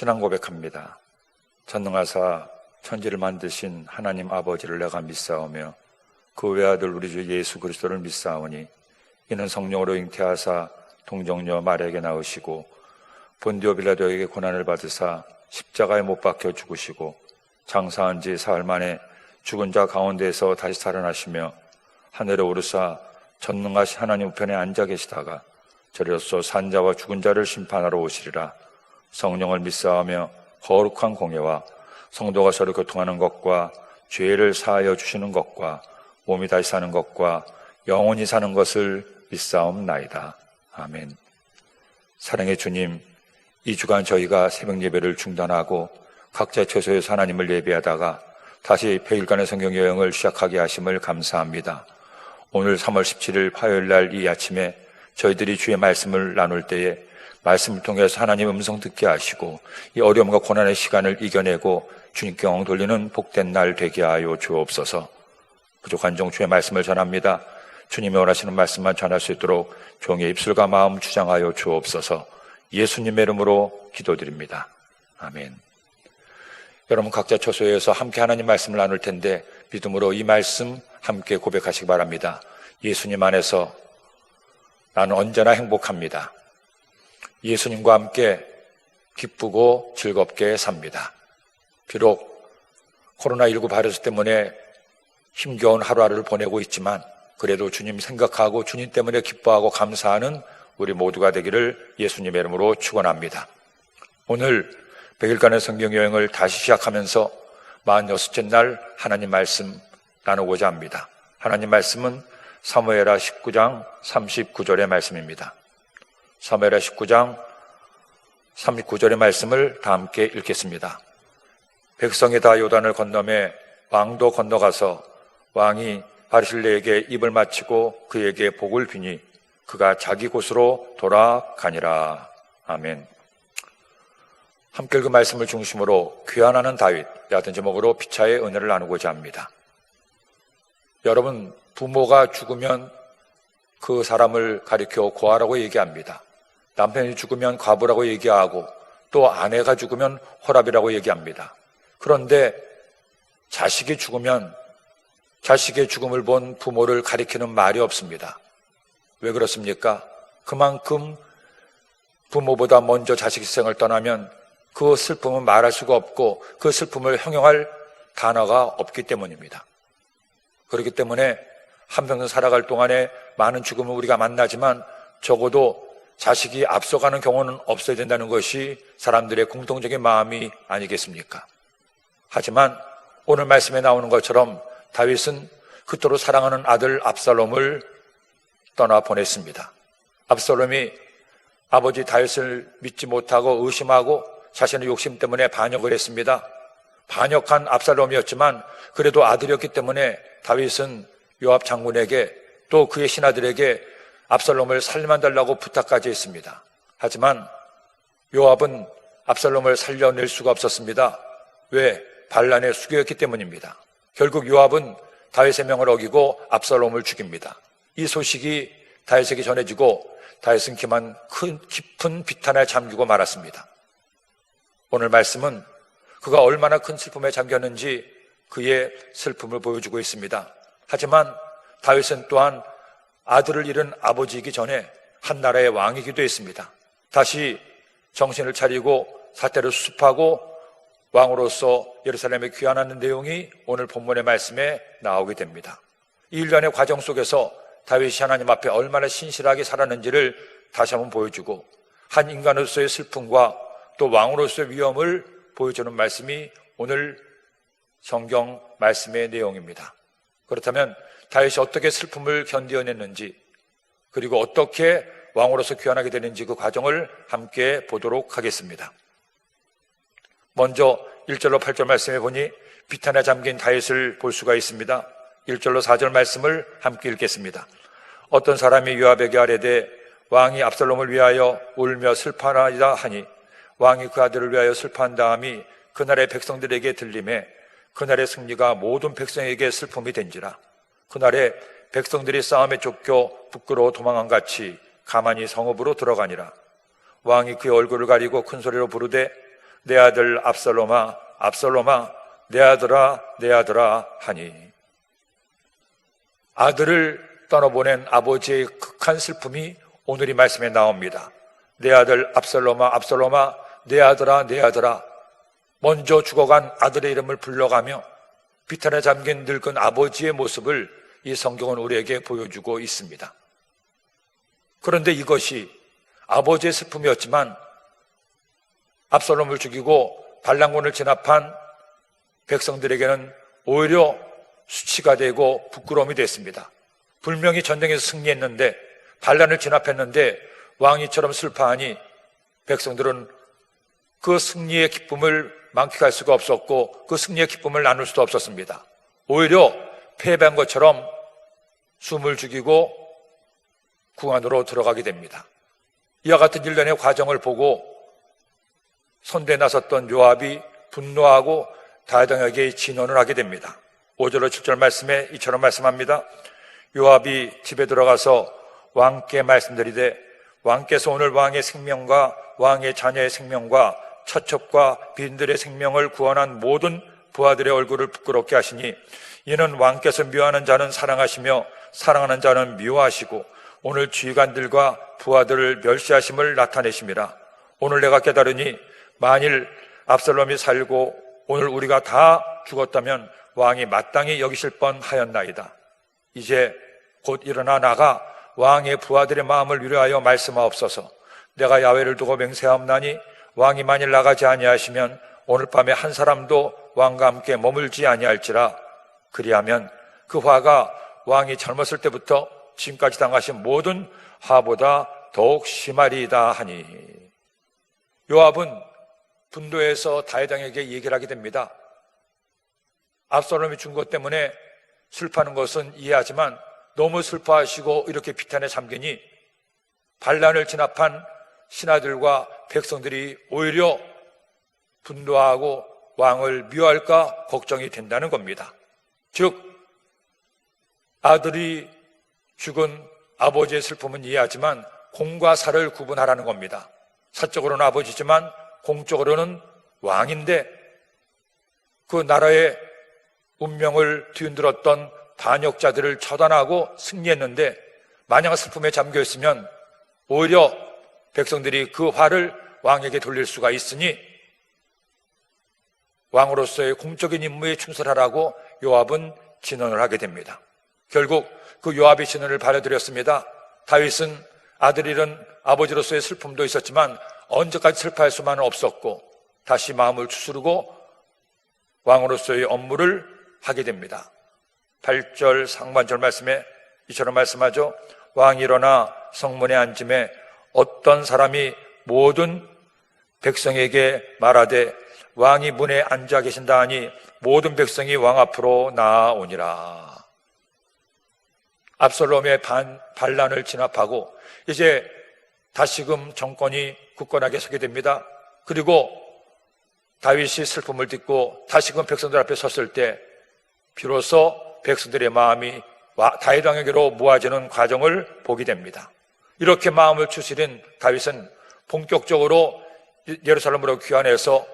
신앙 고백합니다. 전능하사 천지를 만드신 하나님 아버지를 내가 믿사오며 그 외아들 우리 주 예수 그리스도를 믿사오니 이는 성령으로 잉태하사 동정녀 마리아에게 낳으시고 본디오 빌라도에게 고난을 받으사 십자가에 못 박혀 죽으시고 장사한 지 사흘 만에 죽은 자 가운데에서 다시 살아나시며 하늘에 오르사 전능하신 하나님 우편에 앉아 계시다가 저리로서 산자와 죽은 자를 심판하러 오시리라. 성령을 믿사오며 거룩한 공예와 성도가 서로 교통하는 것과 죄를 사하여 주시는 것과 몸이 다시 사는 것과 영원히 사는 것을 믿사옵나이다. 아멘. 사랑의 주님, 이 주간 저희가 새벽 예배를 중단하고 각자 처소에서 하나님을 예배하다가 다시 100일간의 성경 여행을 시작하게 하심을 감사합니다. 오늘 3월 17일 화요일 날 이 아침에 저희들이 주의 말씀을 나눌 때에 말씀을 통해서 하나님 음성 듣게 하시고 이 어려움과 고난의 시간을 이겨내고 주님께 영 돌리는 복된 날 되게 하여 주옵소서. 부족한 종 주의 말씀을 전합니다. 주님이 원하시는 말씀만 전할 수 있도록 종의 입술과 마음 주장하여 주옵소서. 예수님의 이름으로 기도드립니다. 아멘. 여러분 각자 처소에서 함께 하나님 말씀을 나눌 텐데 믿음으로 이 말씀 함께 고백하시기 바랍니다. 예수님 안에서 나는 언제나 행복합니다. 예수님과 함께 기쁘고 즐겁게 삽니다. 비록 코로나19 바이러스 때문에 힘겨운 하루하루를 보내고 있지만 그래도 주님 생각하고 주님 때문에 기뻐하고 감사하는 우리 모두가 되기를 예수님의 이름으로 축원합니다. 오늘 100일간의 성경여행을 다시 시작하면서 46째 날 하나님 말씀 나누고자 합니다. 하나님 말씀은 사무엘하 19장 39절의 말씀입니다. 사무엘하 19장 39절의 말씀을 다 함께 읽겠습니다. 백성이 다 요단을 건너매 왕도 건너가서 왕이 바르실레에게 입을 맞추고 그에게 복을 비니 그가 자기 곳으로 돌아가니라. 아멘. 함께 읽은 말씀을 중심으로 귀환하는 다윗 같은 제목으로 피차의 은혜를 나누고자 합니다. 여러분, 부모가 죽으면 그 사람을 가리켜 고아라고 얘기합니다. 남편이 죽으면 과부라고 얘기하고 또 아내가 죽으면 호랍이라고 얘기합니다. 그런데 자식이 죽으면 자식의 죽음을 본 부모를 가리키는 말이 없습니다. 왜 그렇습니까? 그만큼 부모보다 먼저 자식 희생을 떠나면 그 슬픔은 말할 수가 없고 그 슬픔을 형용할 단어가 없기 때문입니다. 그렇기 때문에 한평생 살아갈 동안에 많은 죽음을 우리가 만나지만 적어도 자식이 앞서가는 경우는 없어야 된다는 것이 사람들의 공통적인 마음이 아니겠습니까? 하지만 오늘 말씀에 나오는 것처럼 다윗은 그토록 사랑하는 아들 압살롬을 떠나보냈습니다. 압살롬이 아버지 다윗을 믿지 못하고 의심하고 자신의 욕심 때문에 반역을 했습니다. 반역한 압살롬이었지만 그래도 아들이었기 때문에 다윗은 요압 장군에게 또 그의 신하들에게 압살롬을 살려달라고 부탁까지 했습니다. 하지만 요압은 압살롬을 살려낼 수가 없었습니다. 왜? 반란의 수교였기 때문입니다. 결국 요압은 다윗의 명을 어기고 압살롬을 죽입니다. 이 소식이 다윗에게 전해지고 다윗은 기만 깊은 비탄에 잠기고 말았습니다. 오늘 말씀은 그가 얼마나 큰 슬픔에 잠겼는지 그의 슬픔을 보여주고 있습니다. 하지만 다윗은 또한 아들을 잃은 아버지이기 전에 한 나라의 왕이기도 했습니다. 다시 정신을 차리고 사태를 수습하고 왕으로서 예루살렘에 귀환하는 내용이 오늘 본문의 말씀에 나오게 됩니다. 이 일련의 과정 속에서 다윗이 하나님 앞에 얼마나 신실하게 살았는지를 다시 한번 보여주고 한 인간으로서의 슬픔과 또 왕으로서의 위험을 보여주는 말씀이 오늘 성경 말씀의 내용입니다. 그렇다면 다윗이 어떻게 슬픔을 견뎌냈는지 그리고 어떻게 왕으로서 귀환하게 되는지 그 과정을 함께 보도록 하겠습니다. 먼저 1절로 8절 말씀에 보니 비탄에 잠긴 다윗을 볼 수가 있습니다. 1절로 4절 말씀을 함께 읽겠습니다. 어떤 사람이 요압에게 아뢰되 왕이 압살롬을 위하여 울며 슬퍼하나이다 하니 왕이 그 아들을 위하여 슬퍼한 다음이 그날의 백성들에게 들림에 그날의 승리가 모든 백성에게 슬픔이 된지라. 그날에 백성들이 싸움에 쫓겨 부끄러워 도망한 같이 가만히 성읍으로 들어가니라. 왕이 그의 얼굴을 가리고 큰 소리로 부르되 내 아들 압살롬아 압살롬아 내 아들아 내 아들아 하니, 아들을 떠나보낸 아버지의 극한 슬픔이 오늘 이 말씀에 나옵니다. 내 아들 압살롬아 압살롬아 내 아들아 내 아들아. 먼저 죽어간 아들의 이름을 불러가며 비탄에 잠긴 늙은 아버지의 모습을 이 성경은 우리에게 보여주고 있습니다. 그런데 이것이 아버지의 슬픔이었지만 압살롬을 죽이고 반란군을 진압한 백성들에게는 오히려 수치가 되고 부끄러움이 됐습니다. 분명히 전쟁에서 승리했는데, 반란을 진압했는데 왕이처럼 슬퍼하니 백성들은 그 승리의 기쁨을 만끽할 수가 없었고 그 승리의 기쁨을 나눌 수도 없었습니다. 오히려 패배한 것처럼 숨을 죽이고 궁안으로 들어가게 됩니다. 이와 같은 일련의 과정을 보고 선대에 나섰던 요압이 분노하고 다윗에게 진언을 하게 됩니다. 5절로 7절 말씀에 이처럼 말씀합니다. 요압이 집에 들어가서 왕께 말씀드리되, 왕께서 오늘 왕의 생명과 왕의 자녀의 생명과 처첩과 빈들의 생명을 구원한 모든 부하들의 얼굴을 부끄럽게 하시니, 이는 왕께서 미워하는 자는 사랑하시며 사랑하는 자는 미워하시고 오늘 지휘관들과 부하들을 멸시하심을 나타내심이라. 오늘 내가 깨달으니 만일 압살롬이 살고 오늘 우리가 다 죽었다면 왕이 마땅히 여기실 뻔하였나이다. 이제 곧 일어나 나가 왕의 부하들의 마음을 위로하여 말씀하옵소서. 내가 야훼를 두고 맹세하옵나니 왕이 만일 나가지 아니하시면 오늘 밤에 한 사람도 왕과 함께 머물지 아니할지라. 그리하면 그 화가 왕이 젊었을 때부터 지금까지 당하신 모든 화보다 더욱 심하리이다 하니. 요압은 분노해서 다윗왕에게 얘기를 하게 됩니다. 압살롬이 죽은 것 때문에 슬퍼하는 것은 이해하지만 너무 슬퍼하시고 이렇게 비탄에 잠기니 반란을 진압한 신하들과 백성들이 오히려 분노하고 왕을 미워할까 걱정이 된다는 겁니다. 즉, 아들이 죽은 아버지의 슬픔은 이해하지만 공과 사를 구분하라는 겁니다. 사적으로는 아버지지만 공적으로는 왕인데 그 나라의 운명을 뒤흔들었던 반역자들을 처단하고 승리했는데, 만약 슬픔에 잠겨 있으면 오히려 백성들이 그 화를 왕에게 돌릴 수가 있으니 왕으로서의 공적인 임무에 충실하라고 요압은 진언을 하게 됩니다. 결국 그 요압의 진언을 받아들였습니다. 다윗은 아들 잃은 아버지로서의 슬픔도 있었지만 언제까지 슬퍼할 수만은 없었고 다시 마음을 추스르고 왕으로서의 업무를 하게 됩니다. 8절 상반절 말씀에 이처럼 말씀하죠. 왕이 일어나 성문에 앉음에 어떤 사람이 모든 백성에게 말하되 왕이 문에 앉아 계신다 하니 모든 백성이 왕 앞으로 나아오니라. 압살롬의 반란을 진압하고 이제 다시금 정권이 굳건하게 서게 됩니다. 그리고 다윗이 슬픔을 딛고 다시금 백성들 앞에 섰을 때 비로소 백성들의 마음이 다윗 왕에게로 모아지는 과정을 보게 됩니다. 이렇게 마음을 추스린 다윗은 본격적으로 예루살렘으로 귀환해서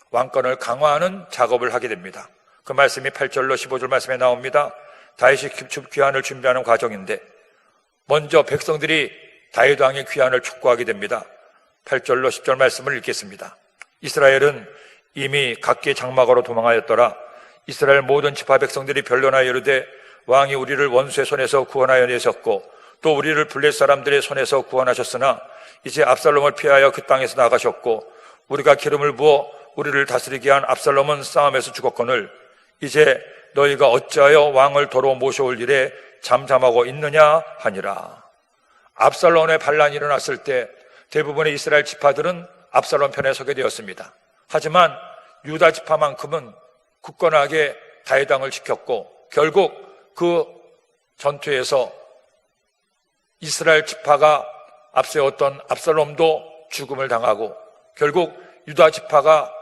왕권을 강화하는 작업을 하게 됩니다. 그 말씀이 8절로 15절 말씀에 나옵니다. 다윗이 귀환을 준비하는 과정인데 먼저 백성들이 다윗 왕의 귀환을 촉구하게 됩니다. 8절로 10절 말씀을 읽겠습니다. 이스라엘은 이미 각기 장막으로 도망하였더라. 이스라엘 모든 지파 백성들이 변론하여 이르되 왕이 우리를 원수의 손에서 구원하여 내셨고 또 우리를 블레 사람들의 손에서 구원하셨으나 이제 압살롬을 피하여 그 땅에서 나가셨고 우리가 기름을 부어 우리를 다스리게 한 압살롬은 싸움에서 죽었거늘 이제 너희가 어찌하여 왕을 도로 모셔올 일에 잠잠하고 있느냐 하니라. 압살롬의 반란이 일어났을 때 대부분의 이스라엘 지파들은 압살롬 편에 서게 되었습니다. 하지만 유다 지파만큼은 굳건하게 다윗 왕을 지켰고 결국 그 전투에서 이스라엘 지파가 앞세웠던 압살롬도 죽음을 당하고 결국 유다 지파가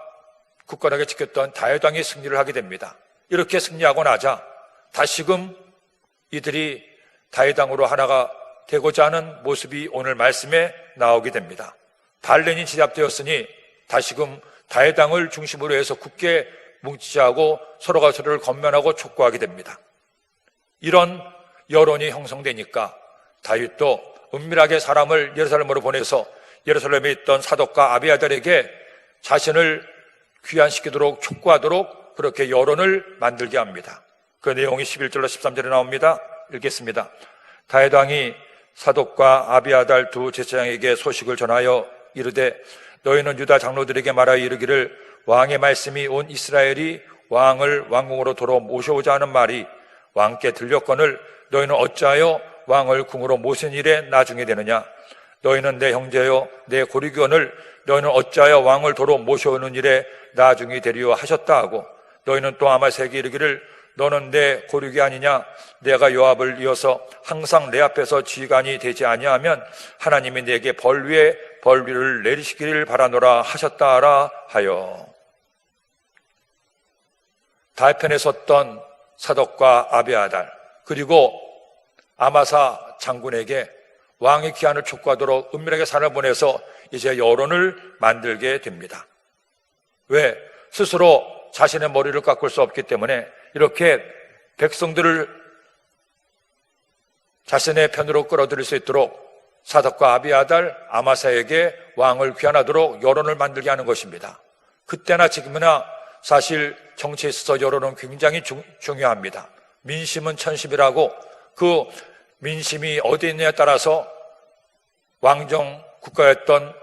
굳건하게 지켰던 다윗 왕이 승리를 하게 됩니다. 이렇게 승리하고 나자 다시금 이들이 다윗 왕으로 하나가 되고자 하는 모습이 오늘 말씀에 나오게 됩니다. 반란이 진압되었으니 다시금 다해당을 중심으로 해서 굳게 뭉치자고 서로가 서로를 건면하고 촉구하게 됩니다. 이런 여론이 형성되니까 다윗도 은밀하게 사람을 예루살렘으로 보내서 예루살렘에 있던 사독과 아비아달에게 자신을 귀환시키도록 촉구하도록 그렇게 여론을 만들게 합니다. 그 내용이 11절로 13절에 나옵니다. 읽겠습니다. 다윗왕이 사독과 아비아달 두 제사장에게 소식을 전하여 이르되 너희는 유다 장로들에게 말하여 이르기를 왕의 말씀이 온 이스라엘이 왕을 왕궁으로 도로 모셔오자 하는 말이 왕께 들렸거늘 너희는 어찌하여 왕을 궁으로 모신 일에 나중에 되느냐? 너희는 내 형제여 내 고리교원을 너희는 어찌하여 왕을 도로 모셔오는 일에 나중에 되리요 하셨다 하고 너희는 또 아마새에게 이르기를 너는 내 고륙이 아니냐? 내가 요압을 이어서 항상 내 앞에서 지휘관이 되지 아니하면 하나님이 내게 벌 위에 벌 위를 내리시기를 바라노라 하셨다라 하여. 다윗편에 섰던 사독과 아비아달 그리고 아마사 장군에게 왕의 귀환을 촉구하도록 은밀하게 산을 보내서 이제 여론을 만들게 됩니다. 왜? 스스로 자신의 머리를 깎을 수 없기 때문에 이렇게 백성들을 자신의 편으로 끌어들일 수 있도록 사독과 아비아달, 아마사에게 왕을 귀환하도록 여론을 만들게 하는 것입니다. 그때나 지금이나 사실 정치에 있어서 여론은 굉장히 중요합니다. 민심은 천심이라고 그 민심이 어디에 있느냐에 따라서 왕정 국가였던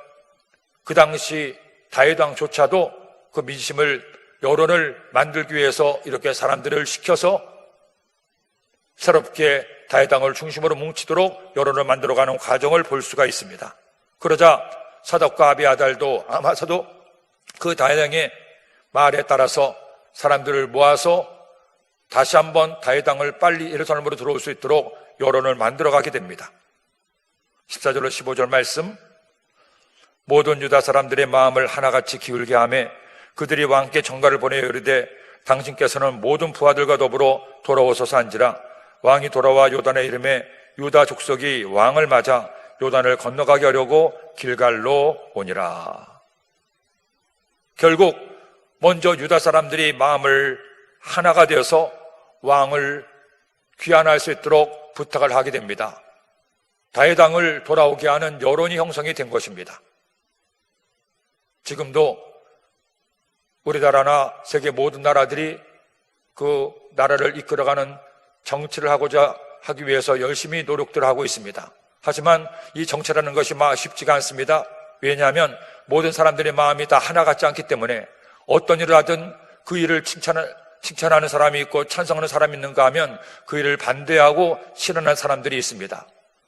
그 당시 다윗왕조차도 그 민심을 여론을 만들기 위해서 이렇게 사람들을 시켜서 새롭게 다윗왕을 중심으로 뭉치도록 여론을 만들어가는 과정을 볼 수가 있습니다. 그러자 사독과 아비아달도 아마사도 그 다윗왕의 말에 따라서 사람들을 모아서 다시 한번 다윗왕을 빨리 예루살렘으로 들어올 수 있도록 여론을 만들어가게 됩니다. 14절로 15절 말씀, 모든 유다 사람들의 마음을 하나같이 기울게 하며 그들이 왕께 전가를 보내어 이르되 당신께서는 모든 부하들과 더불어 돌아오소서 한지라. 왕이 돌아와 요단의 이름에 유다 족속이 왕을 맞아 요단을 건너가게 하려고 길갈로 오니라. 결국 먼저 유다 사람들이 마음을 하나가 되어서 왕을 귀환할 수 있도록 부탁을 하게 됩니다. 다윗왕을 돌아오게 하는 여론이 형성이 된 것입니다. 지금도 우리나라나 세계 모든 나라들이 그 나라를 이끌어가는 정치를 하기 위해서 열심히 노력들을 하고 있습니다. 하지만 이 정치라는 것이 쉽지가 않습니다. 왜냐하면 모든 사람들의 마음이 다 하나 같지 않기 때문에 어떤 일을 하든 그 일을 칭찬하는 사람이 있고 찬성하는 사람이 있는가 하면 그 일을 반대하고 싫어하는 사람들이 있습니다.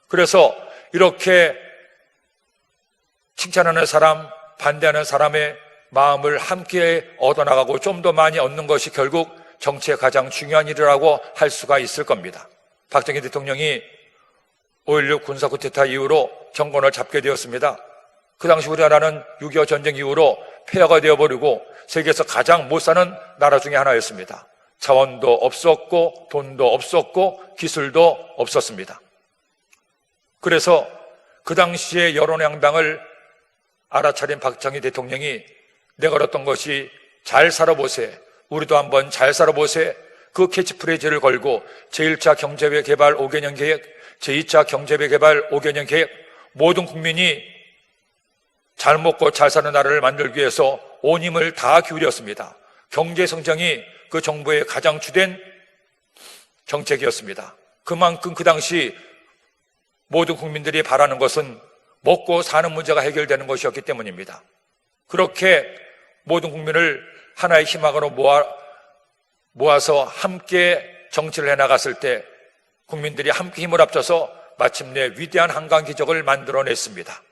그래서 이렇게 칭찬하는 사람, 반대하는 사람의 마음을 함께 얻어나가고 좀 더 많이 얻는 것이 결국 정치의 가장 중요한 일이라고 할 수가 있을 겁니다. 박정희 대통령이 5.16 군사 쿠데타 이후로 정권을 잡게 되었습니다. 그 당시 우리나라는 6.25 전쟁 이후로 폐허가 되어버리고 세계에서 가장 못 사는 나라 중에 하나였습니다. 자원도 없었고 돈도 없었고 기술도 없었습니다. 그래서 그 당시에 여론의 양당을 알아차린 박정희 대통령이 내걸었던 것이 잘 살아보세, 우리도 한번 잘 살아보세, 그 캐치프레이즈를 걸고 제1차 경제개발 5개년 계획, 제2차 경제개발 5개년 계획, 모든 국민이 잘 먹고 잘 사는 나라를 만들기 위해서 온 힘을 다 기울였습니다. 경제성장이 그 정부의 가장 주된 정책이었습니다. 그만큼 그 당시 모든 국민들이 바라는 것은 먹고 사는 문제가 해결되는 것이었기 때문입니다. 그렇게 모든 국민을 하나의 희망으로 모아서 함께 정치를 해나갔을 때 국민들이 함께 힘을 합쳐서 마침내 위대한 한강 기적을 만들어냈습니다.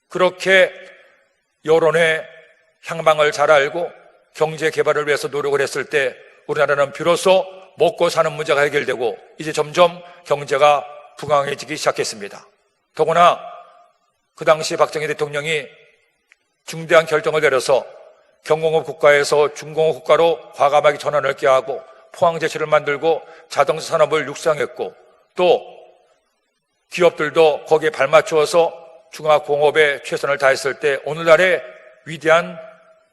그렇게 여론의 향방을 잘 알고 경제 개발을 위해서 노력을 했을 때 우리나라는 비로소 먹고 사는 문제가 해결되고 이제 점점 경제가 부강해지기 시작했습니다. 더구나 그 당시 박정희 대통령이 중대한 결정을 내려서 경공업 국가에서 중공업 국가로 과감하게 전환을 꾀하고 포항제철을 만들고 자동차 산업을 육성했고 또 기업들도 거기에 발맞추어서 중화공업에 최선을 다했을 때 오늘날의 위대한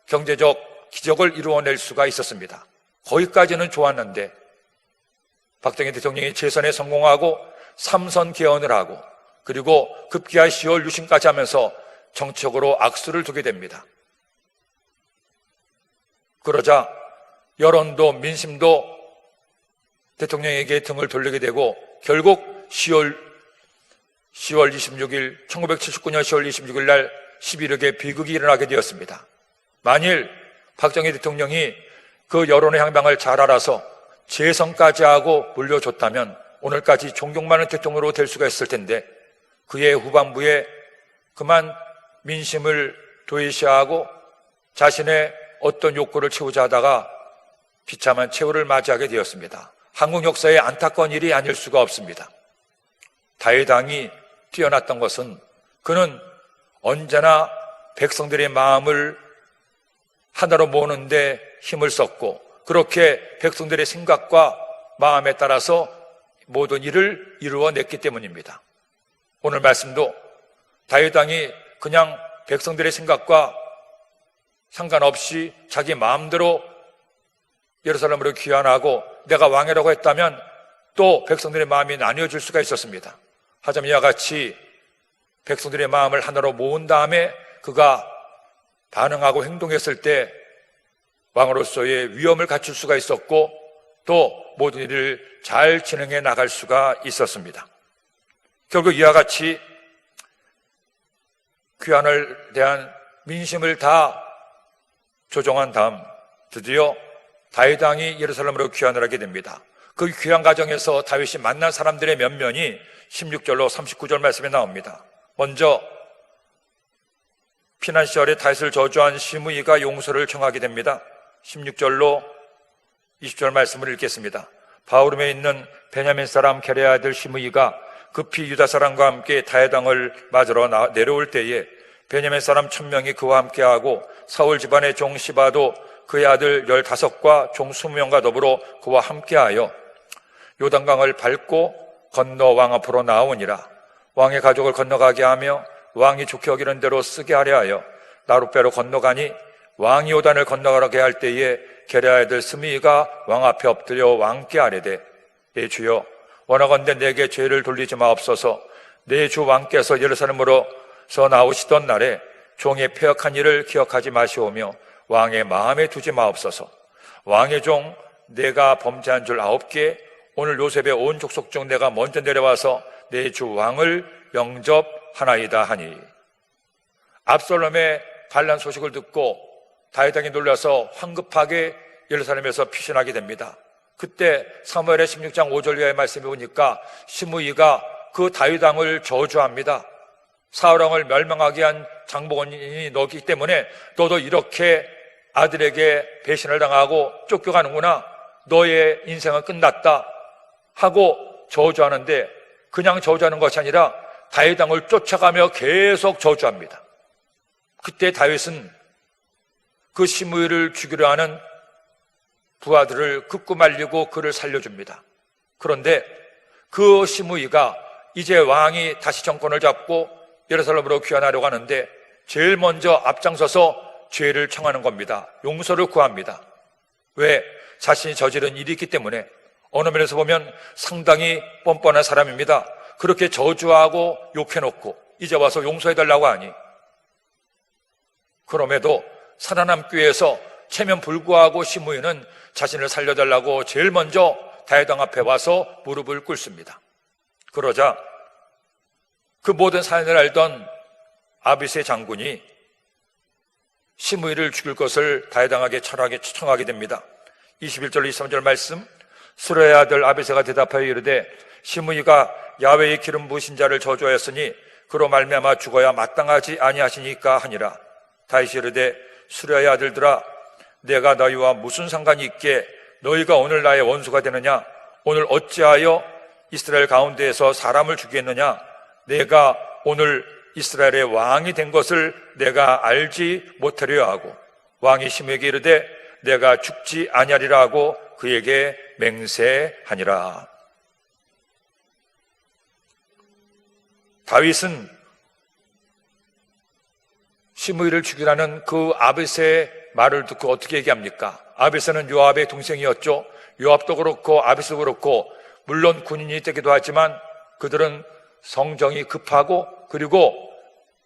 경제적 기적을 이루어낼 수가 있었습니다. 거기까지는 좋았는데 박정희 대통령이 재선에 성공하고 3선 개헌을 하고 그리고 급기야 10월 유신까지 하면서 정책으로 악수를 두게 됩니다. 그러자 여론도 민심도 대통령에게 등을 돌리게 되고 결국 1979년 10월 26일 날 11억의 비극이 일어나게 되었습니다. 만일 박정희 대통령이 그 여론의 향방을 잘 알아서 재선까지 하고 물려줬다면 오늘까지 존경 많은 대통령으로 될 수가 있을 텐데 그의 후반부에 그만 민심을 도외시하고 자신의 어떤 욕구를 채우자 하다가 비참한 최후를 맞이하게 되었습니다. 한국 역사의 안타까운 일이 아닐 수가 없습니다. 다해당이 뛰어났던 것은 그는 언제나 백성들의 마음을 하나로 모으는데 힘을 썼고 그렇게 백성들의 생각과 마음에 따라서 모든 일을 이루어냈기 때문입니다. 오늘 말씀도 다해당이 그냥 백성들의 생각과 상관없이 자기 마음대로 예루살렘으로 귀환하고 내가 왕이라고 했다면 또 백성들의 마음이 나뉘어질 수가 있었습니다. 하지만 이와 같이 백성들의 마음을 하나로 모은 다음에 그가 반응하고 행동했을 때 왕으로서의 위엄을 갖출 수가 있었고 또 모든 일을 잘 진행해 나갈 수가 있었습니다. 결국 이와 같이 귀환을 대한 민심을 다 조정한 다음 드디어 다윗왕이 예루살렘으로 귀환을 하게 됩니다. 그 귀환 과정에서 다윗이 만난 사람들의 면면이 16절로 39절 말씀에 나옵니다. 먼저 피난 시절에 다윗을 저주한 시므이가 용서를 청하게 됩니다. 16절로 20절 말씀을 읽겠습니다. 바후림에 있는 베냐민 사람 게레아 아들 시므이가 급히 유다 사람과 함께 다윗왕을 맞으러 내려올 때에 베냐민 사람 1000명이 그와 함께하고 사울 집안의 종 시바도 그의 아들 15과 종 20명과 더불어 그와 함께하여 요단강을 밟고 건너 왕 앞으로 나오니라. 왕의 가족을 건너가게 하며 왕이 좋게 여기는 대로 쓰게 하려 하여 나룻배로 건너가니 왕이 요단을 건너가게 할 때에 게레아 아들 스미가 왕 앞에 엎드려 왕께 아뢰되 내 주여 원하건대 내게 죄를 돌리지 마옵소서. 내 주 왕께서 예루살렘으로서 나오시던 날에 종의 패역한 일을 기억하지 마시오며 왕의 마음에 두지 마옵소서. 왕의 종 내가 범죄한 줄 9개 오늘 요셉의 온 족속 중 내가 먼저 내려와서 내 주 왕을 영접하나이다 하니. 압살롬의 반란 소식을 듣고 다윗왕이 놀라서 황급하게 예루살렘에서 피신하게 됩니다. 그때 사무엘의 16장 5절 이하의 말씀에 보니까 시므이가 그 다윗왕을 저주합니다. 사울왕을 멸망하게 한 장본인이 너기 때문에 너도 이렇게 아들에게 배신을 당하고 쫓겨가는구나. 너의 인생은 끝났다 하고 저주하는데 그냥 저주하는 것이 아니라 다윗왕을 쫓아가며 계속 저주합니다. 그때 다윗은 그 시므이를 죽이려 하는 부하들을 긋고 말리고 그를 살려줍니다. 그런데 그 시므이가 이제 왕이 다시 정권을 잡고 예루살렘으로 귀환하려고 하는데 제일 먼저 앞장서서 죄를 청하는 겁니다. 용서를 구합니다. 왜? 자신이 저지른 일이 있기 때문에. 어느 면에서 보면 상당히 뻔뻔한 사람입니다. 그렇게 저주하고 욕해놓고 이제 와서 용서해달라고 하니. 그럼에도 살아남기 위해서 체면 불구하고 시므이는 자신을 살려달라고 제일 먼저 다윗왕 앞에 와서 무릎을 꿇습니다. 그러자 그 모든 사연을 알던 아비새 장군이 시므이를 죽일 것을 다윗왕에게 철하게 청하게 됩니다. 21절 23절 말씀. 수레의 아들 아비새가 대답하여 이르되 시므이가 야훼의 기름 부으신 자를 저주하였으니 그로 말미암아 죽어야 마땅하지 아니하시니까 하니라. 다윗이 이르되 수레의 아들들아 내가 너희와 무슨 상관이 있게 너희가 오늘 나의 원수가 되느냐? 오늘 어찌하여 이스라엘 가운데에서 사람을 죽이겠느냐? 내가 오늘 이스라엘의 왕이 된 것을 내가 알지 못하려 하고 왕이 시므이에게 이르되 내가 죽지 아니하리라 하고 그에게 맹세하니라. 다윗은 시므이를 죽이라는 그 아비새의 말을 듣고 어떻게 얘기합니까? 아비스는 요압의 동생이었죠. 요압도 그렇고 아비스도 그렇고 물론 군인이 되기도 하지만 그들은 성정이 급하고 그리고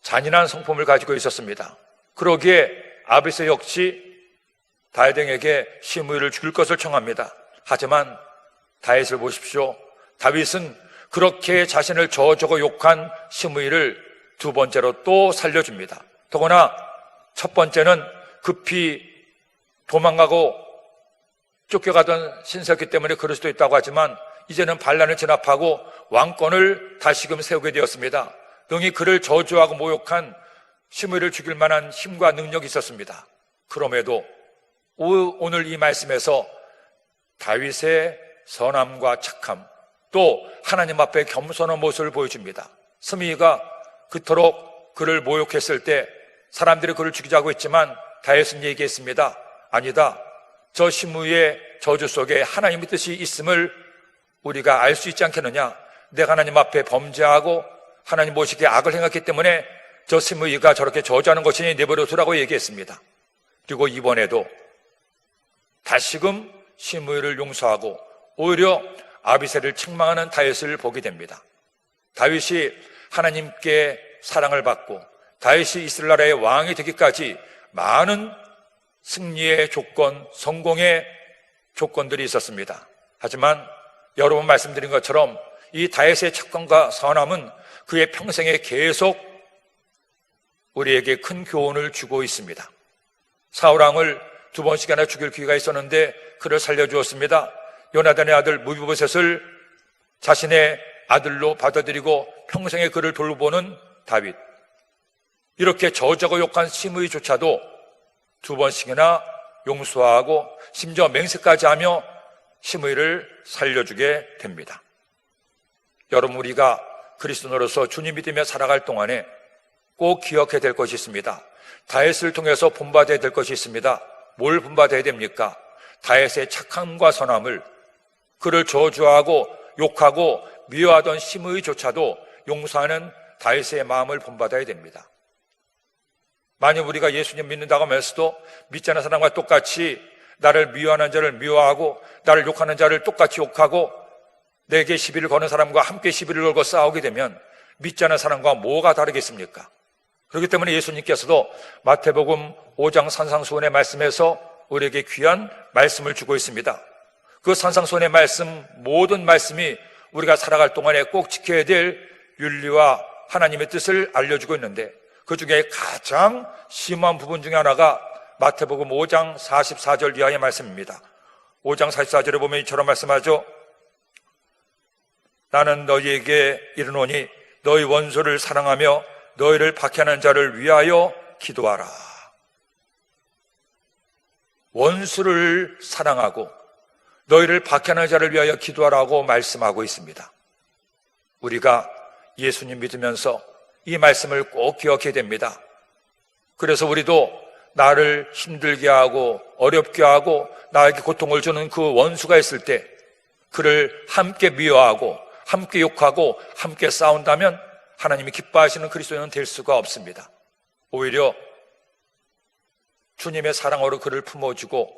잔인한 성품을 가지고 있었습니다. 그러기에 아비스 역시 다윗에게 시므이를 죽일 것을 청합니다. 하지만 다윗을 보십시오. 다윗은 그렇게 자신을 저주고 욕한 시므이를 두 번째로 또 살려줍니다. 더구나 첫 번째는 급히 도망가고 쫓겨가던 신세였기 때문에 그럴 수도 있다고 하지만 이제는 반란을 진압하고 왕권을 다시금 세우게 되었습니다. 능히 그를 저주하고 모욕한 시므이를 죽일 만한 힘과 능력이 있었습니다. 그럼에도 오늘 이 말씀에서 다윗의 선함과 착함, 또 하나님 앞에 겸손한 모습을 보여줍니다. 시므이가 그토록 그를 모욕했을 때 사람들이 그를 죽이자고 했지만 다윗은 얘기했습니다. 아니다. 저 시므이의 저주 속에 하나님의 뜻이 있음을 우리가 알 수 있지 않겠느냐. 내가 하나님 앞에 범죄하고 하나님 보시기에 악을 행했기 때문에 저 시므이가 저렇게 저주하는 것이니 내버려 두라고 얘기했습니다. 그리고 이번에도 다시금 시므이를 용서하고 오히려 아비새를 책망하는 다윗을 보게 됩니다. 다윗이 하나님께 사랑을 받고 다윗이 이스라엘 나라의 왕이 되기까지 많은 승리의 조건, 성공의 조건들이 있었습니다. 하지만 여러 번 말씀드린 것처럼 이 다윗의 착함과 선함은 그의 평생에 계속 우리에게 큰 교훈을 주고 있습니다. 사울왕을 두 번씩이나 죽일 기회가 있었는데 그를 살려주었습니다. 요나단의 아들 무비보셋을 자신의 아들로 받아들이고 평생에 그를 돌보는 다윗. 이렇게 저주하고 욕한 시므이조차도 두 번씩이나 용서하고 심지어 맹세까지 하며 시므이를 살려주게 됩니다. 여러분, 우리가 그리스도인으로서 주님 믿으며 살아갈 동안에 꼭 기억해야 될 것이 있습니다. 다윗을 통해서 본받아야 될 것이 있습니다. 뭘 본받아야 됩니까? 다윗의 착함과 선함을, 그를 저주하고 욕하고 미워하던 시므이조차도 용서하는 다윗의 마음을 본받아야 됩니다. 만약 우리가 예수님 믿는다고 하면서도 믿지 않는 사람과 똑같이 나를 미워하는 자를 미워하고 나를 욕하는 자를 똑같이 욕하고 내게 시비를 거는 사람과 함께 시비를 걸고 싸우게 되면 믿지 않는 사람과 뭐가 다르겠습니까? 그렇기 때문에 예수님께서도 마태복음 5장 산상수훈의 말씀에서 우리에게 귀한 말씀을 주고 있습니다. 그 산상수훈의 말씀, 모든 말씀이 우리가 살아갈 동안에 꼭 지켜야 될 윤리와 하나님의 뜻을 알려주고 있는데 그 중에 가장 심한 부분 중에 하나가 마태복음 5장 44절 이하의 말씀입니다. 5장 44절에 보면 이처럼 말씀하죠. 나는 너희에게 이르노니 너희 원수를 사랑하며 너희를 박해하는 자를 위하여 기도하라. 원수를 사랑하고 너희를 박해하는 자를 위하여 기도하라고 말씀하고 있습니다. 우리가 예수님 믿으면서 이 말씀을 꼭 기억해야 됩니다. 그래서 우리도 나를 힘들게 하고 어렵게 하고 나에게 고통을 주는 그 원수가 있을 때 그를 함께 미워하고 함께 욕하고 함께 싸운다면 하나님이 기뻐하시는 그리스도인은 될 수가 없습니다. 오히려 주님의 사랑으로 그를 품어주고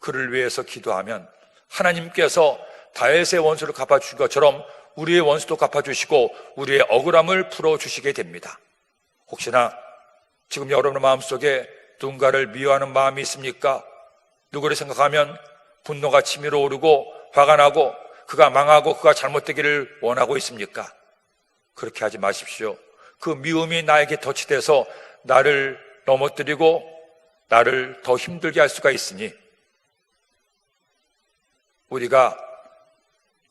그를 위해서 기도하면 하나님께서 다윗의 원수를 갚아주신 것처럼 우리의 원수도 갚아주시고 우리의 억울함을 풀어주시게 됩니다. 혹시나 지금 여러분의 마음속에 누군가를 미워하는 마음이 있습니까? 누구를 생각하면 분노가 치밀어 오르고 화가 나고 그가 망하고 그가 잘못되기를 원하고 있습니까? 그렇게 하지 마십시오. 그 미움이 나에게 덧치돼서 나를 넘어뜨리고 나를 더 힘들게 할 수가 있으니 우리가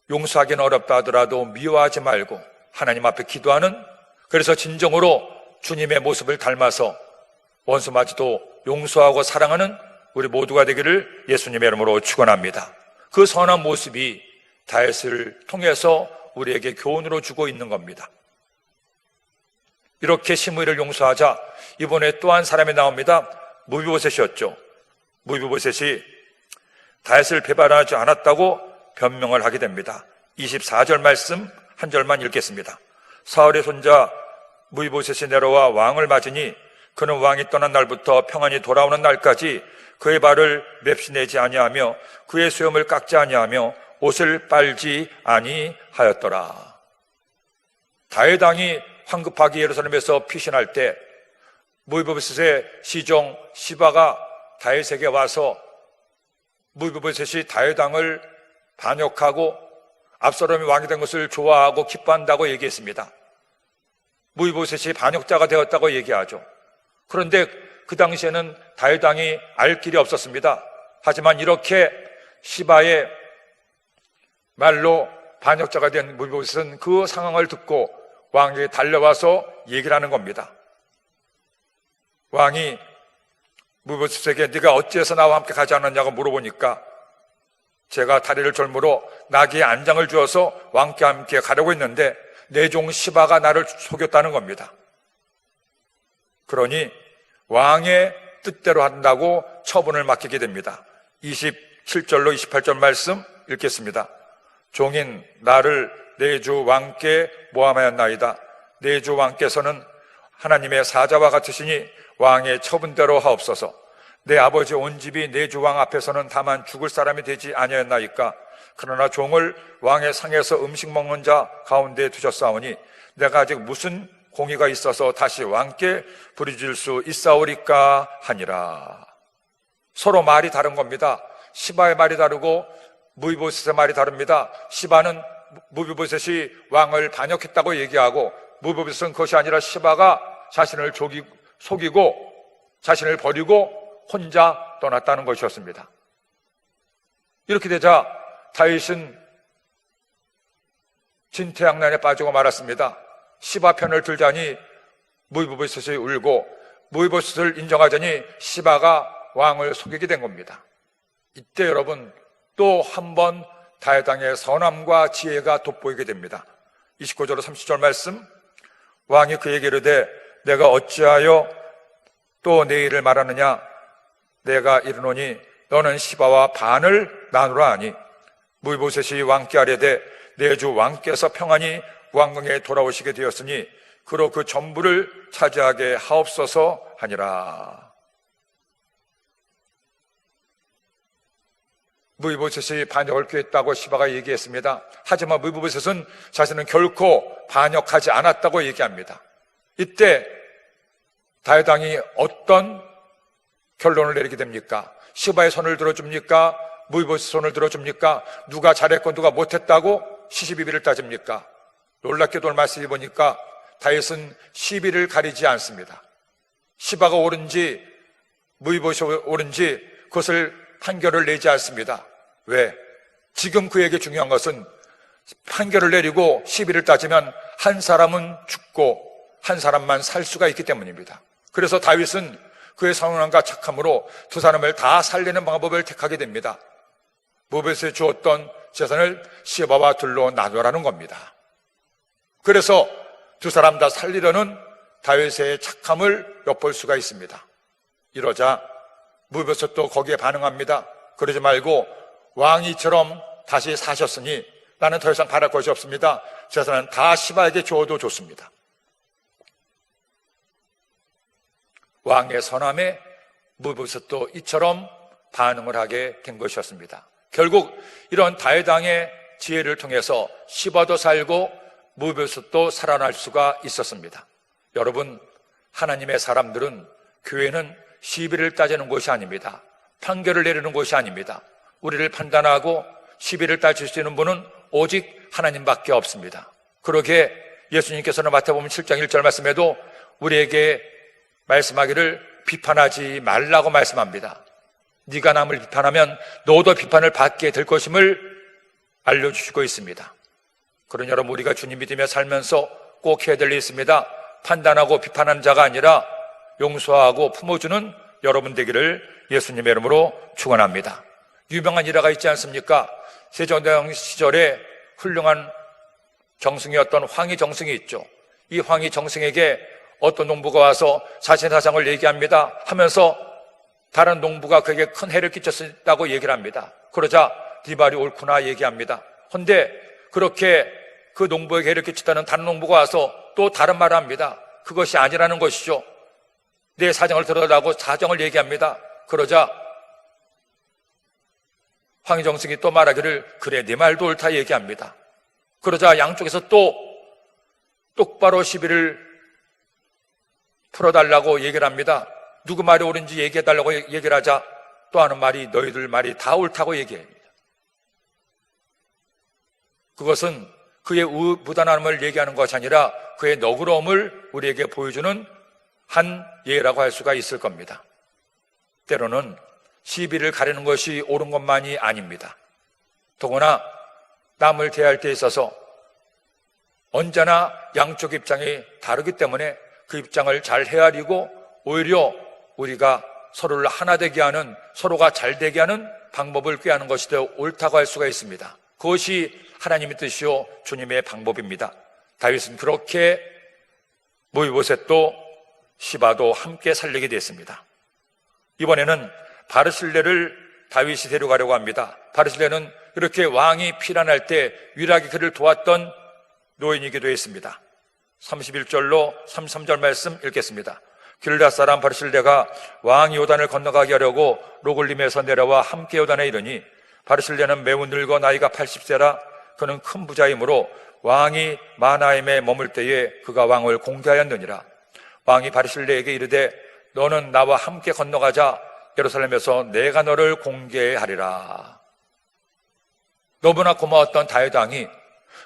용서하기는 어렵다 하더라도 미워하지 말고 하나님 앞에 기도하는, 그래서 진정으로 주님의 모습을 닮아서 원수마저도 용서하고 사랑하는 우리 모두가 되기를 예수님의 이름으로 축원합니다. 그 선한 모습이 다윗을 통해서 우리에게 교훈으로 주고 있는 겁니다. 이렇게 시므이를 용서하자 이번에 또 한 사람이 나옵니다. 무비보셋이었죠. 무비보셋이 다윗을 배반하지 않았다고 변명을 하게 됩니다. 24절 말씀 한 절만 읽겠습니다. 사울의 손자 무비보셋이 내려와 왕을 맞으니 그는 왕이 떠난 날부터 평안히 돌아오는 날까지 그의 발을 맵시내지 아니하며 그의 수염을 깎지 아니하며 옷을 빨지 아니하였더라. 다윗 왕이 황급하게 예루살렘에서 피신할 때 무이보셋의 시종 시바가 다윗에게 와서 무이보셋이 다윗 왕을 반역하고 압살롬이 왕이 된 것을 좋아하고 기뻐한다고 얘기했습니다. 무이보셋이 반역자가 되었다고 얘기하죠. 그런데 그 당시에는 다윗 왕이 알 길이 없었습니다. 하지만 이렇게 시바의 말로 반역자가 된 무이보셋은 그 상황을 듣고 왕에게 달려와서 얘기를 하는 겁니다. 왕이 무이보셋에게 네가 어찌해서 나와 함께 가지 않았냐고 물어보니까 제가 다리를 졸므로 나귀에 안장을 주어서 왕께 함께 가려고 했는데 내 종 시바가 나를 속였다는 겁니다. 그러니 왕의 뜻대로 한다고 처분을 맡기게 됩니다. 27절로 28절 말씀 읽겠습니다. 종인 나를 내 주 왕께 모함하였나이다. 내 주 왕께서는 하나님의 사자와 같으시니 왕의 처분대로 하옵소서. 내 아버지 온 집이 내 주 왕 앞에서는 다만 죽을 사람이 되지 아니하였나이까. 그러나 종을 왕의 상에서 음식 먹는 자 가운데 두셨사오니 내가 아직 무슨 공의가 있어서 다시 왕께 부르짖을 수 있사오리까 하니라. 서로 말이 다른 겁니다. 시바의 말이 다르고 무이보셋의 말이 다릅니다. 시바는 무이보셋이 왕을 반역했다고 얘기하고 무이보셋은 그것이 아니라 시바가 자신을 속이고 자신을 버리고 혼자 떠났다는 것이었습니다. 이렇게 되자 다윗은 진퇴양난에 빠지고 말았습니다. 시바 편을 들자니 무이보셋이 울고 무이보셋을 인정하자니 시바가 왕을 속이게 된 겁니다. 이때 여러분 또 한 번 다윗 왕의 선함과 지혜가 돋보이게 됩니다. 29절로 30절 말씀. 왕이 그에게 이르되 내가 어찌하여 또 내 일을 말하느냐. 내가 이르노니 너는 시바와 반을 나누라 하니 무이보셋이 왕께 아뢰되 내 주 왕께서 평안히 왕궁에 돌아오시게 되었으니 그로 그 전부를 차지하게 하옵소서 하니라. 무이보셋이 반역을 꾀했다고 시바가 얘기했습니다. 하지만 무이보셋은 자신은 결코 반역하지 않았다고 얘기합니다. 이때 다윗 왕이 어떤 결론을 내리게 됩니까? 시바의 손을 들어줍니까? 무이보셋의 손을 들어줍니까? 누가 잘했고 누가 못했다고 시시비비를 따집니까? 놀랍게도 오늘 말씀을 보니까 다윗은 시비를 가리지 않습니다. 시바가 옳은지 무이보셋이 옳은지 그것을 판결을 내지 않습니다. 왜? 지금 그에게 중요한 것은 판결을 내리고 시비를 따지면 한 사람은 죽고 한 사람만 살 수가 있기 때문입니다. 그래서 다윗은 그의 선함과 착함으로 두 사람을 다 살리는 방법을 택하게 됩니다. 무이보셋에 주었던 재산을 시바와 둘로 나누라는 겁니다. 그래서 두 사람 다 살리려는 다윗의 착함을 엿볼 수가 있습니다. 이러자 무이보셋도 거기에 반응합니다. 그러지 말고 왕이처럼 다시 사셨으니 나는 더 이상 바랄 것이 없습니다. 재산은 다 시바에게 주어도 좋습니다. 왕의 선함에 무이보셋도 이처럼 반응을 하게 된 것이었습니다. 결국 이런 다윗 왕의 지혜를 통해서 시바도 살고 무이보셋도 살아날 수가 있었습니다. 여러분, 하나님의 사람들은, 교회는 시비를 따지는 곳이 아닙니다. 판결을 내리는 곳이 아닙니다. 우리를 판단하고 시비를 따질 수 있는 분은 오직 하나님밖에 없습니다. 그러기에 예수님께서는 마태복음 7장 1절 말씀에도 우리에게 말씀하기를 비판하지 말라고 말씀합니다. 네가 남을 비판하면 너도 비판을 받게 될 것임을 알려주시고 있습니다. 그러니 여러분, 우리가 주님 믿으며 살면서 꼭 해야 될 일이 있습니다. 판단하고 비판하는 자가 아니라 용서하고 품어주는 여러분 되기를 예수님의 이름으로 축원합니다. 유명한 일화가 있지 않습니까? 세종대왕 시절에 훌륭한 정승이었던 황희정승이 있죠. 이 황희정승에게 어떤 농부가 와서 자신의 사상을 얘기합니다. 하면서 다른 농부가 그에게 큰 해를 끼쳤다고 얘기를 합니다. 그러자 네 말이 옳구나 얘기합니다. 그런데 그렇게 그 농부에게 해를 끼쳤다는 다른 농부가 와서 또 다른 말을 합니다. 그것이 아니라는 것이죠. 내 사정을 들어달라고 사정을 얘기합니다. 그러자 황희정승이 또 말하기를 그래 네 말도 옳다 얘기합니다. 그러자 양쪽에서 또 똑바로 시비를 풀어달라고 얘기를 합니다. 누구 말이 옳은지 얘기해달라고 얘기를 하자 또 하는 말이 너희들 말이 다 옳다고 얘기합니다. 그것은 그의 무단함을 얘기하는 것이 아니라 그의 너그러움을 우리에게 보여주는 한 예라고 할 수가 있을 겁니다. 때로는 시비를 가리는 것이 옳은 것만이 아닙니다. 더구나 남을 대할 때 있어서 언제나 양쪽 입장이 다르기 때문에 그 입장을 잘 헤아리고 오히려 우리가 서로를 하나 되게 하는, 서로가 잘 되게 하는 방법을 꾀하는 것이 더 옳다고 할 수가 있습니다. 그것이 하나님의 뜻이요 주님의 방법입니다. 다윗은 그렇게 모이보셋도 시바도 함께 살리게 됐습니다. 이번에는 바르실레를 다윗이 데려가려고 합니다. 바르실레는 이렇게 왕이 피난할 때 유일하게 그를 도왔던 노인이기도 했습니다. 31절로 33절 말씀 읽겠습니다. 길르앗 사람 바르실레가 왕이 요단을 건너가게 하려고 로글림에서 내려와 함께 요단에 이르니 바르실레는 매우 늙어 나이가 80세라 그는 큰 부자이므로 왕이 마나임에 머물 때에 그가 왕을 공개하였느니라. 왕이 바르실레에게 이르되 너는 나와 함께 건너가자. 예루살렘에서 내가 너를 공개하리라. 너무나 고마웠던 다윗 왕이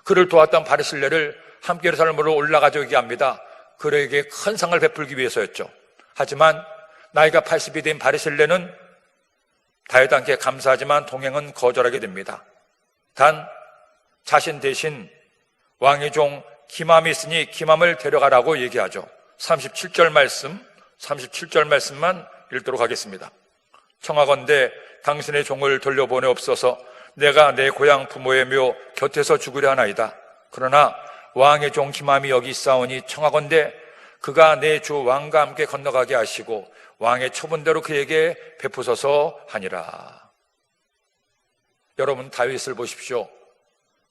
그를 도왔던 바르실레를 함께 예루살렘으로 올라가자고 합니다. 그에게 큰 상을 베풀기 위해서였죠. 하지만 나이가 80이 된 바르실레는 다윗 왕께 감사하지만 동행은 거절하게 됩니다. 단 자신 대신 왕의 종 기맘이 있으니 기맘을 데려가라고 얘기하죠. 37절 말씀만 읽도록 하겠습니다. 청하건대 당신의 종을 돌려보내옵소서. 내가 내 고향 부모의 묘 곁에서 죽으려 하나이다. 그러나 왕의 종 기맘이 여기 있사오니 청하건대 그가 내 주 왕과 함께 건너가게 하시고 왕의 처분대로 그에게 베푸소서 하니라. 여러분 다윗을 보십시오.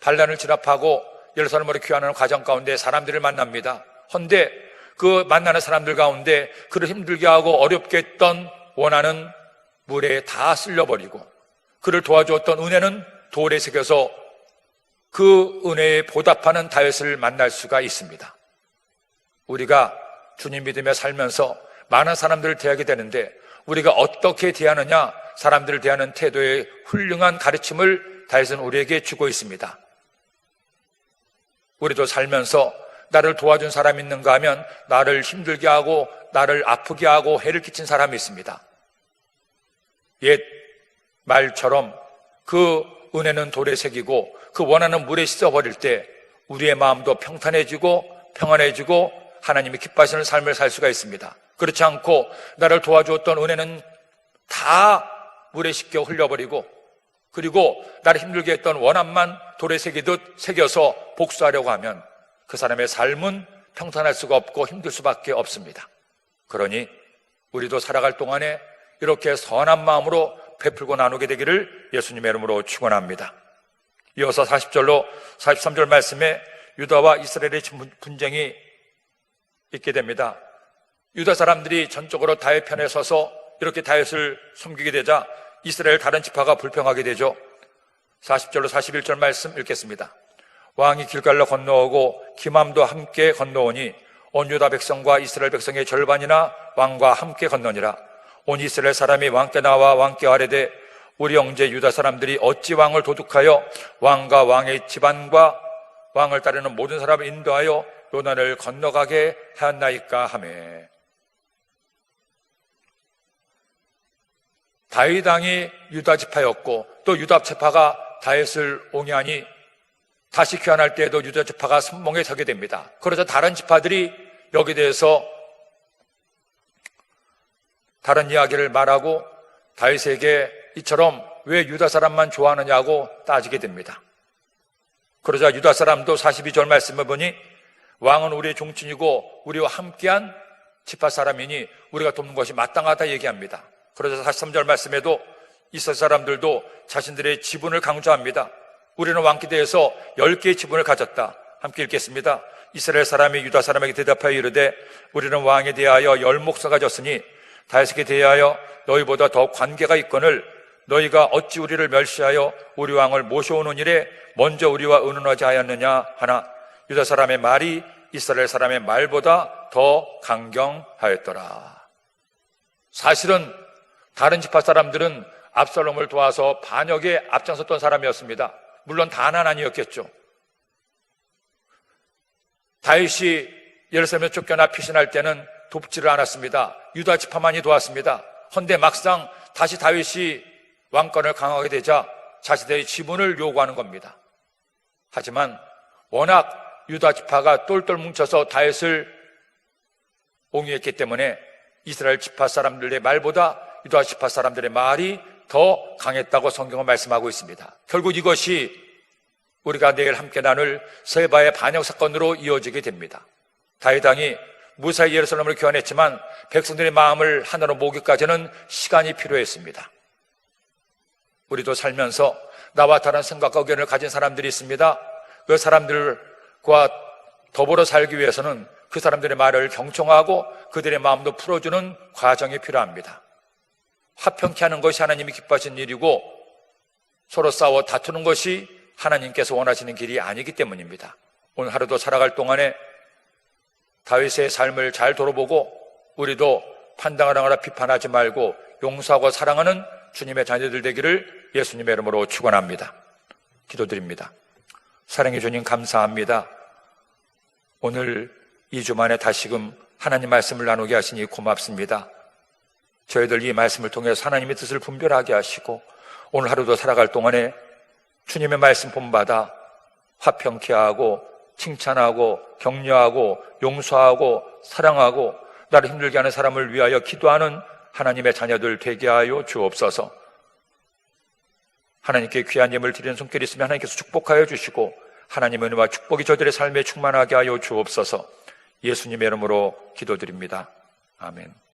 반란을 진압하고 예루살렘으로 귀환하는 과정 가운데 사람들을 만납니다. 헌데 그 만나는 사람들 가운데 그를 힘들게 하고 어렵게 했던 원한은 물에 다 쓸려버리고 그를 도와주었던 은혜는 돌에 새겨서 그 은혜에 보답하는 다윗을 만날 수가 있습니다. 우리가 주님 믿으며 살면서 많은 사람들을 대하게 되는데 우리가 어떻게 대하느냐, 사람들을 대하는 태도의 훌륭한 가르침을 다윗은 우리에게 주고 있습니다. 우리도 살면서 나를 도와준 사람이 있는가 하면 나를 힘들게 하고 나를 아프게 하고 해를 끼친 사람이 있습니다. 옛 말처럼 그 은혜는 돌에 새기고 그 원하는 물에 씻어버릴 때 우리의 마음도 평탄해지고 평안해지고 하나님이 기뻐하시는 삶을 살 수가 있습니다. 그렇지 않고 나를 도와주었던 은혜는 다 물에 씻겨 흘려버리고 그리고 나를 힘들게 했던 원한만 돌에 새기듯 새겨서 복수하려고 하면 그 사람의 삶은 평탄할 수가 없고 힘들 수밖에 없습니다. 그러니 우리도 살아갈 동안에 이렇게 선한 마음으로 베풀고 나누게 되기를 예수님의 이름으로 축원합니다. 이어서 40절로 43절 말씀에 유다와 이스라엘의 분쟁이 있게 됩니다. 유다 사람들이 전적으로 다윗 편에 서서 이렇게 다윗을 섬기게 되자 이스라엘 다른 지파가 불평하게 되죠. 40절로 41절 말씀 읽겠습니다. 왕이 길갈로 건너오고 기맘도 함께 건너오니 온 유다 백성과 이스라엘 백성의 절반이나 왕과 함께 건너니라. 온 이스라엘 사람이 왕께 나와 왕께 아뢰되 우리 형제 유다 사람들이 어찌 왕을 도둑하여 왕과 왕의 집안과 왕을 따르는 모든 사람을 인도하여 요단을 건너가게 하였나이까 하매. 다윗 왕이 유다 지파였고 또 유다 지파가 다윗을 옹이하니 다시 귀환할 때에도 유다 지파가 선봉에 서게 됩니다. 그러자 다른 지파들이 여기에 대해서 다른 이야기를 말하고 다윗에게 이처럼 왜 유다 사람만 좋아하느냐고 따지게 됩니다. 그러자 유다 사람도 42절 말씀을 보니 왕은 우리의 종친이고 우리와 함께한 지파 사람이니 우리가 돕는 것이 마땅하다 얘기합니다. 그러자 43절 말씀에도 이스라엘 사람들도 자신들의 지분을 강조합니다. 우리는 왕기대에서 10개의 지분을 가졌다. 함께 읽겠습니다. 이스라엘 사람이 유다 사람에게 대답하여 이르되 우리는 왕에 대하여 열 목사가 졌으니 다윗에게 대하여 너희보다 더 관계가 있거늘 너희가 어찌 우리를 멸시하여 우리 왕을 모셔오는 일에 먼저 우리와 의논하지 하였느냐 하나 유다 사람의 말이 이스라엘 사람의 말보다 더 강경하였더라. 사실은 다른 지파 사람들은 압살롬을 도와서 반역에 앞장섰던 사람이었습니다. 물론 다는 아니었겠죠. 다윗이 예루살렘에 쫓겨나 피신할 때는 돕지를 않았습니다. 유다 지파만이 도왔습니다. 헌데 막상 다시 다윗이 왕권을 강하게 되자 자신들의 지분을 요구하는 겁니다. 하지만 워낙 유다 지파가 똘똘 뭉쳐서 다윗을 옹이했기 때문에 이스라엘 지파 사람들의 말보다 유다 지파 사람들의 말이 더 강했다고 성경은 말씀하고 있습니다. 결국 이것이 우리가 내일 함께 나눌 세바의 반역 사건으로 이어지게 됩니다. 다윗 왕이 무사히 예루살렘을 교환했지만 백성들의 마음을 하나로 모으기까지는 시간이 필요했습니다. 우리도 살면서 나와 다른 생각과 의견을 가진 사람들이 있습니다. 그 사람들과 더불어 살기 위해서는 그 사람들의 말을 경청하고 그들의 마음도 풀어주는 과정이 필요합니다. 화평케 하는 것이 하나님이 기뻐하시는 일이고 서로 싸워 다투는 것이 하나님께서 원하시는 길이 아니기 때문입니다. 오늘 하루도 살아갈 동안에 다윗의 삶을 잘 돌아보고 우리도 판단을 하거나 비판하지 말고 용서하고 사랑하는 주님의 자녀들 되기를 예수님의 이름으로 축원합니다. 기도드립니다. 사랑해 주님 감사합니다. 오늘 2주 만에 다시금 하나님 말씀을 나누게 하시니 고맙습니다. 저희들 이 말씀을 통해서 하나님의 뜻을 분별하게 하시고 오늘 하루도 살아갈 동안에 주님의 말씀 본받아 화평케 하고 칭찬하고 격려하고 용서하고 사랑하고 나를 힘들게 하는 사람을 위하여 기도하는 하나님의 자녀들 되게 하여 주옵소서. 하나님께 귀한 예물 드리는 손길이 있으면 하나님께서 축복하여 주시고 하나님의 은혜와 축복이 저들의 삶에 충만하게 하여 주옵소서. 예수님의 이름으로 기도드립니다. 아멘.